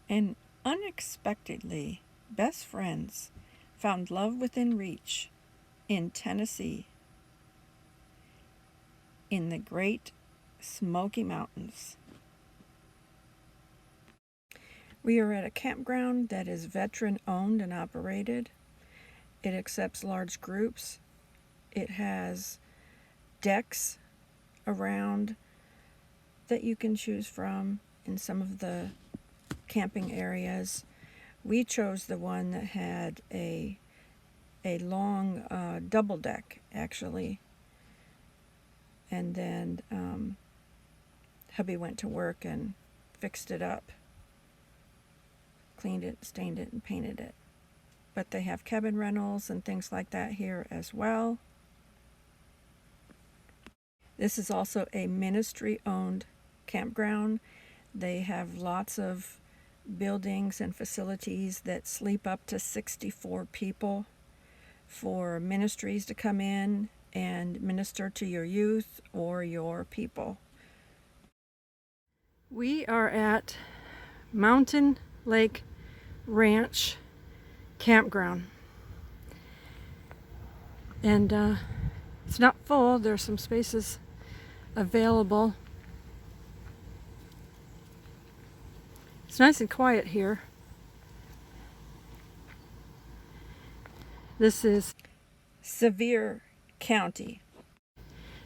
And unexpectedly, best friends found love within reach in Tennessee, in the great Smoky Mountains. We are at a campground that is veteran owned and operated. It accepts large groups. It has decks around that you can choose from in some of the camping areas. We chose the one that had a long double deck, actually. And then hubby went to work and fixed it up, cleaned it, stained it, and painted it. But they have cabin rentals and things like that here as well. This is also a ministry-owned campground. They have lots of buildings and facilities that sleep up to 64 people for ministries to come in and minister to your youth or your people. We are at Mountain Lake Ranch Campground, and it's not full. There's some spaces available. It's nice and quiet here. This is Sevier County,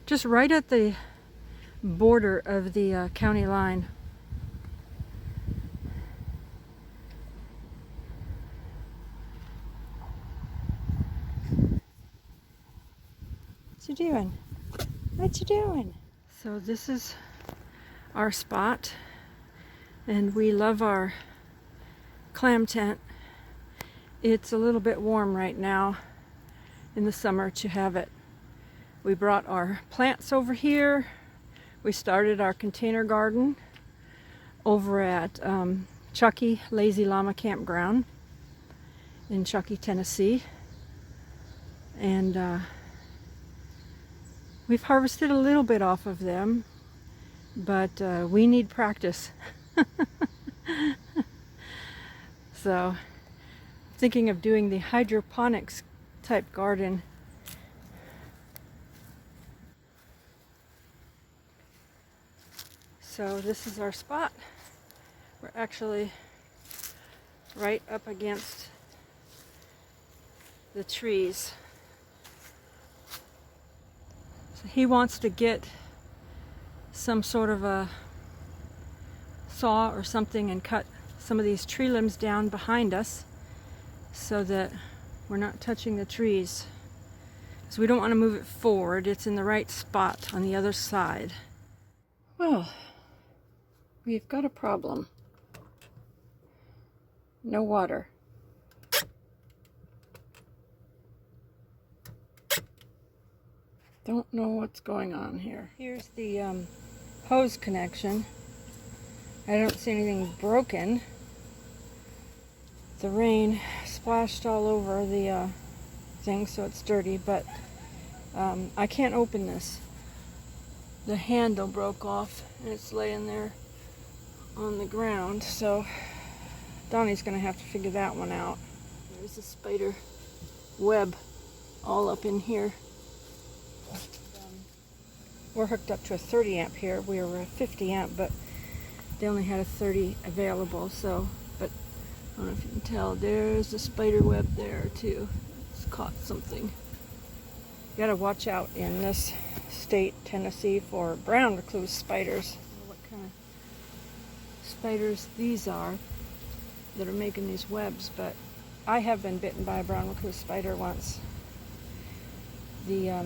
just right at the border of the county line. What you doing? What you doing? So this is our spot, and we love our clam tent. It's a little bit warm right now in the summer to have it. We brought our plants over here. We started our container garden over at Chucky Lazy Llama Campground in Chucky, Tennessee. And we've harvested a little bit off of them, but we need practice. So, thinking of doing the hydroponics type garden. So this is our spot. We're actually right up against the trees. So he wants to get some sort of a saw or something and cut some of these tree limbs down behind us so that we're not touching the trees. So we don't want to move it forward. It's in the right spot on the other side. Well, we've got a problem. No water. Don't know what's going on here. Here's the hose connection. I don't see anything broken. The rain splashed all over the thing, so it's dirty, but I can't open this. The handle broke off and it's laying there on the ground, so Donnie's gonna have to figure that one out. There's a spider web all up in here. We're hooked up to a 30 amp here. We were a 50 amp, but they only had a 30 available, so, but I don't know if you can tell, there's a spider web there too. It's caught something. You gotta watch out in this state, Tennessee, for brown recluse spiders. I don't know what kind of spiders these are that are making these webs, but I have been bitten by a brown recluse spider once. The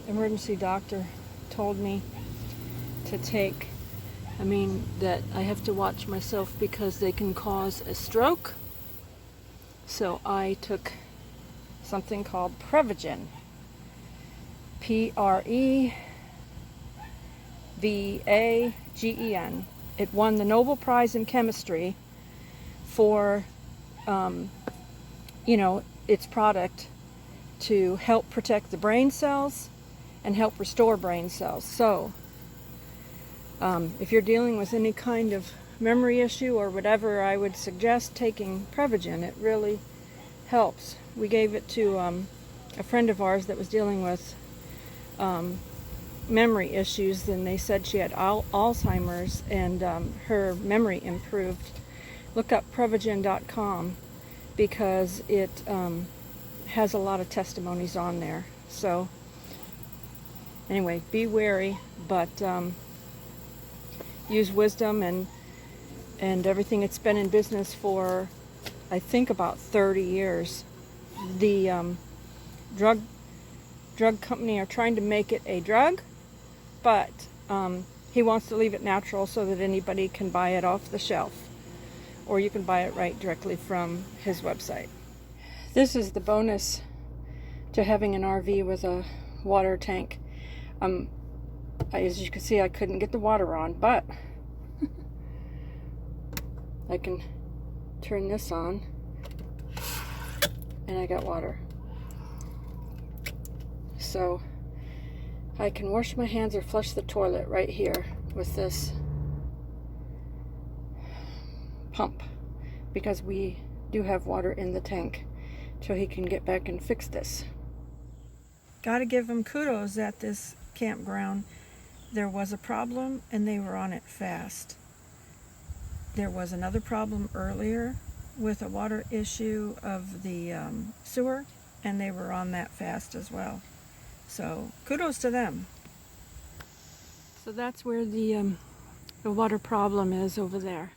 emergency doctor told me to take, that I have to watch myself because they can cause a stroke. So I took something called Prevagen. Prevagen. It won the Nobel Prize in Chemistry for, its product to help protect the brain cells and help restore brain cells. So, if you're dealing with any kind of memory issue or whatever, I would suggest taking Prevagen. It really helps. We gave it to a friend of ours that was dealing with memory issues, and they said she had Alzheimer's, and her memory improved. Look up Prevagen.com because it has a lot of testimonies on there. So anyway, be wary, but use wisdom and everything. It's been in business for, I think, about 30 years. The drug company are trying to make it a drug, but he wants to leave it natural so that anybody can buy it off the shelf, or you can buy it right directly from his website. This is the bonus to having an RV with a water tank. As you can see, I couldn't get the water on, but I can turn this on and I got water. So I can wash my hands or flush the toilet right here with this pump, because we do have water in the tank, so he can get back and fix this. Gotta give him kudos at this campground. There was a problem and they were on it fast. There was another problem earlier with a water issue of the sewer, and they were on that fast as well. So kudos to them. So that's where the water problem is, over there.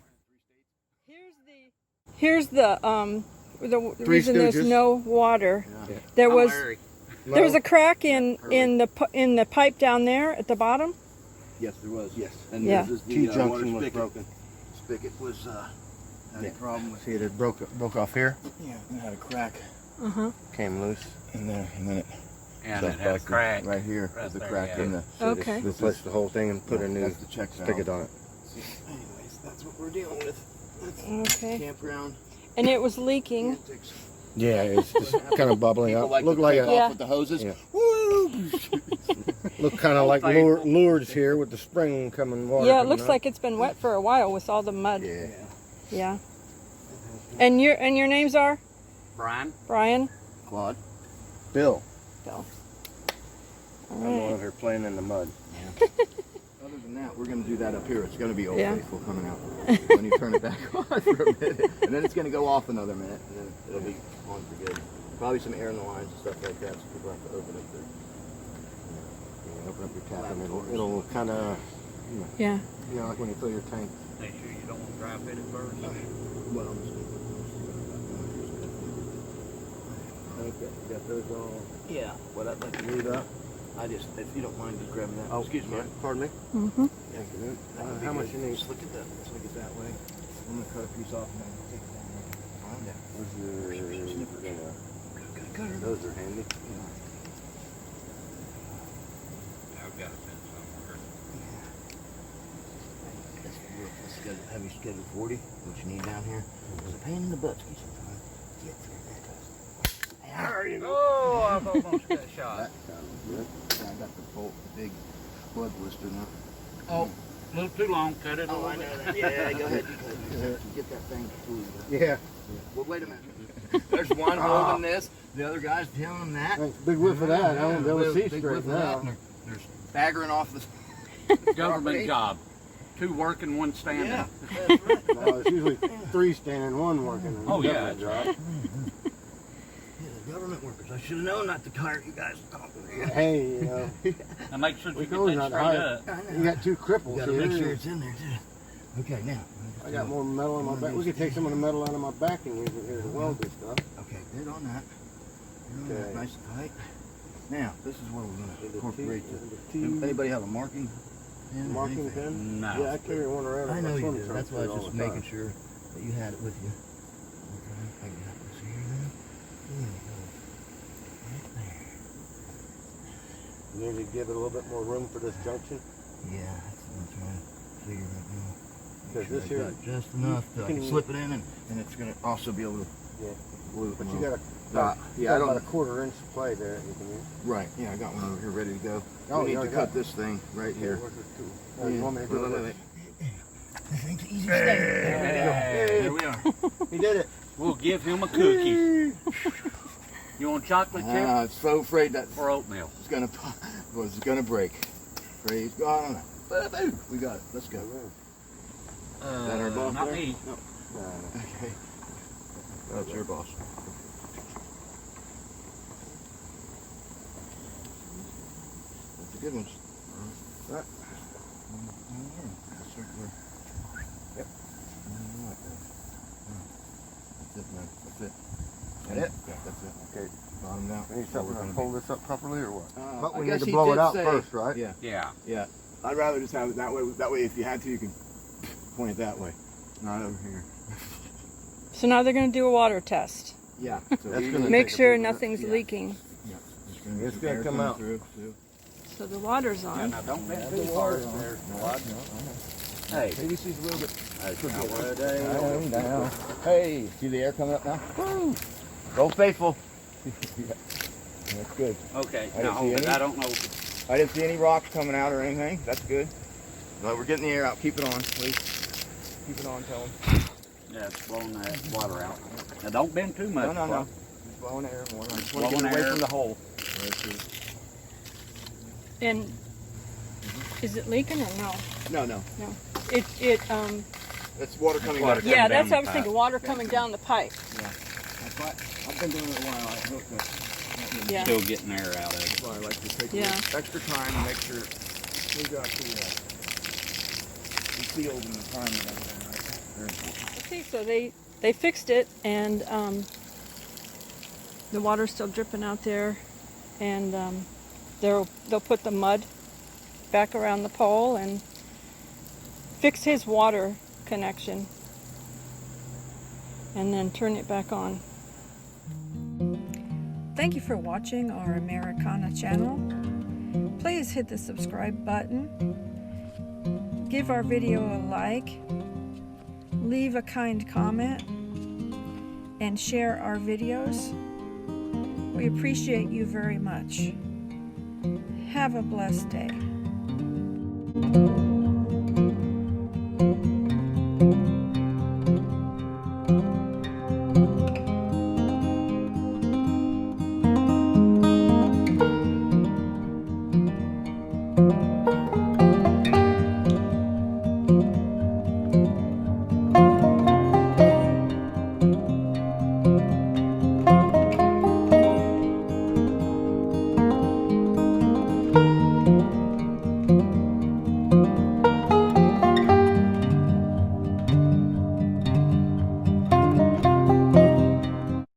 Here's the reason there's no water. Yeah. There was a crack in the pipe down there at the bottom. Yes, there was. Yes, and yeah. The T-junction was broken. Spigot was had a problem with. See, it broke off here. Yeah, it had a crack. Came loose. And then it. And it had a crack. Right here. Right the there, crack yeah. in the. So okay. Replaced the whole thing and put a new spigot on it. Anyways, that's what we're dealing with. That's okay. Campground. And it was leaking. Yeah, it's just kind of bubbling up. Looked like off with the hoses. Yeah. Woo! Looked kind of like Lourdes here with the spring coming water. Yeah, it looks like it's been wet for a while with all the mud. Yeah. Yeah. And your names are? Brian. Claude. Bill. All I'm right. one of her playing in the mud. Other than that, we're going to do that up here. It's going to be Old Yeah. Faithful coming out when you turn it back on for a minute. And then it's going to go off another minute, and then it'll be on for good. Probably some air in the lines and stuff like that, so people have to open up their... Open up your tap and it'll kind of, Yeah. you know, like when you fill your tank. Make sure you don't want to dry fit it first. Well, I'm just going to... Okay, you got those all. Yeah, what I'd like to read up, if you don't mind just grabbing that. Oh, excuse me. Pardon me? Yeah, how much you need? Just look at that. Let's look at that way. I'm going to cut a piece off and then take it down there. Find that. Those are handy. I've got a fence somewhere. That's a heavy schedule 40, what you need down here. It's a pain in the butt to get sometimes. Get through that. There you go. Oh, I've almost got shot. That sounds good. Yeah, I got the big blood blister now. Oh, a little too long. Cut it a Oh, little I know bit. that. Yeah, go ahead. Get that thing through. Yeah. Well, wait a minute. There's one holding this. The other guy's telling that. Big whiff of that. I won't be able to see Big straight whiff of that, now. and There's staggering off the Government property. job. 2 working, 1 standing. Yeah, that's right. Well, it's usually 3 standing, 1 working. Oh, yeah. Yeah, the government workers. I should have known not to hire you guys to talk to me. Hey, you know, And make sure you We get told you that not to straight hide. up. you got 2 You cripples gotta here. make sure it's in there too. Okay, now. I got more metal on my back. We could take some of the metal out of my back and use it here to weld this stuff. Okay, good on that. Good on that. Nice and tight. Now, this is where we're going to incorporate the... Anybody have a marking pen? Marking pen? No. Yeah, I carry one around. I in my know you swim do. trunk That's why I was all just the making time. sure that you had it with you. Okay, I got this here now. There we go. Right there. You need to give it a little bit more room for this junction. Yeah, that's what I'm trying to figure right now. Because Sure this I here, got just enough to I can slip it in, and it's going to also be able to yeah. glue it. But you got a, yeah, I about don't. a 1/4 inch play there that you can use. Right. Yeah, I got one over here ready to go. Oh, we you need to got cut this thing right here. You want me to do it? There we are. He did it. We'll give him a cookie. You want chocolate chip I'm so afraid that or oatmeal? it's gonna pop, was gonna break. Praise God. Boo-boo. We got it. Let's go. that our boss Not there? me. No. Okay. That's your boss. That's a good one. Right. Yep. That's it, man. That's it. That it? Yeah, that's it. Okay. Bottom out. We need something to hold this up properly or what? But I we guess need to he blow it did out say- first, right? Yeah. Yeah. Yeah. I'd rather just have it that way. That way, if you had to, you can point it that way, not over here. So now they're going to do a water test. Yeah. So That's he- gonna Make take a sure big minute. nothing's Yeah. leaking. Yeah. There's gonna be It's some gonna air come coming out. through, too. So the water's Yeah, on. now don't bend too far there. Hey. Maybe she's a little bit. Down. Down. Hey, see the air coming up now? Woo! Go faithful. Yeah. That's good. Okay, I now didn't see hold it. any. I don't know. I didn't see any rocks coming out or anything. That's good. But we're getting the air out. Keep it on, please. Keep it on, tell them. Yeah, it's blowing that water out. Now don't bend too much. No, no, no. Clark. Just blowing air more. I just want to Blowing get away air. from the hole. And is it leaking or no? No, no. No. That's water coming water back. coming Yeah, down that's the what I was pipe. thinking. Water coming down the pipe. That's why I've been doing it a while. I hope that. Yeah. Still getting air out of it. That's why I like to take Yeah. a little extra time and make sure we got the field and the time and everything. Right? Very important. Okay, so they fixed it, and the water's still dripping out there, and they'll put the mud back around the pole and fix his water connection, and then turn it back on. Thank you for watching our Americana channel. Please hit the subscribe button. Give our video a like. Leave a kind comment. And share our videos. We appreciate you very much. Have a blessed day.